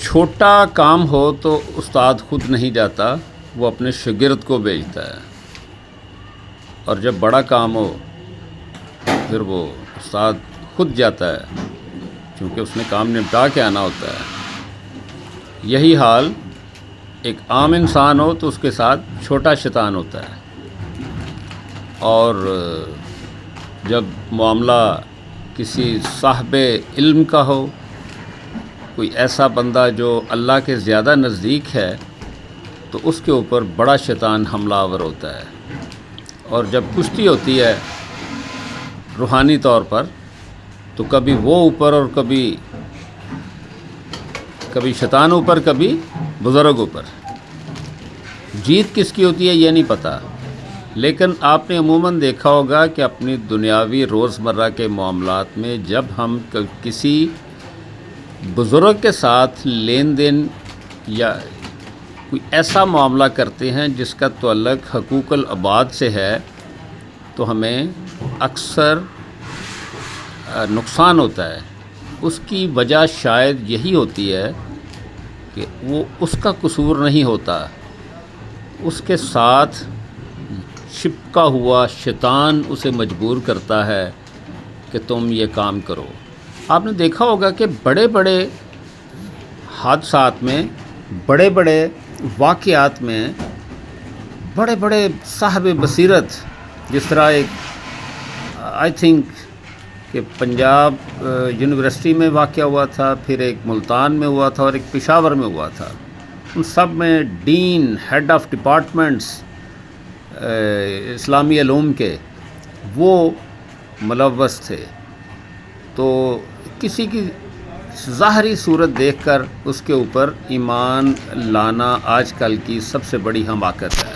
چھوٹا کام ہو تو استاد خود نہیں جاتا، وہ اپنے شاگرد کو بھیجتا ہے، اور جب بڑا کام ہو پھر وہ استاد خود جاتا ہے، کیونکہ اس نے کام نپٹا کے آنا ہوتا ہے۔ یہی حال ایک عام انسان ہو تو اس کے ساتھ چھوٹا شیطان ہوتا ہے، اور جب معاملہ کسی صاحب علم کا ہو، کوئی ایسا بندہ جو اللہ کے زیادہ نزدیک ہے، تو اس کے اوپر بڑا شیطان حملہ آور ہوتا ہے، اور جب کشتی ہوتی ہے روحانی طور پر تو کبھی وہ اوپر اور کبھی شیطان اوپر، کبھی بزرگ اوپر۔ جیت کس کی ہوتی ہے یہ نہیں پتہ، لیکن آپ نے عموماً دیکھا ہوگا کہ اپنی دنیاوی روزمرہ کے معاملات میں جب ہم کسی بزرگ کے ساتھ لین دین یا کوئی ایسا معاملہ کرتے ہیں جس کا تعلق حقوق العباد سے ہے، تو ہمیں اکثر نقصان ہوتا ہے۔ اس کی وجہ شاید یہی ہوتی ہے کہ وہ اس کا قصور نہیں ہوتا، اس کے ساتھ چپکا ہوا شیطان اسے مجبور کرتا ہے کہ تم یہ کام کرو۔ آپ نے دیکھا ہوگا کہ بڑے بڑے حادثات میں، بڑے بڑے واقعات میں، بڑے بڑے صاحب بصیرت، جس طرح ایک آئی تھنک کہ پنجاب یونیورسٹی میں واقعہ ہوا تھا، پھر ایک ملتان میں ہوا تھا، اور ایک پشاور میں ہوا تھا۔ ان سب میں ڈین، ہیڈ آف ڈپارٹمنٹس اسلامی علوم کے وہ ملوث تھے، تو کسی کی ظاہری صورت دیکھ کر اس کے اوپر ایمان لانا آج کل کی سب سے بڑی حماقت ہے۔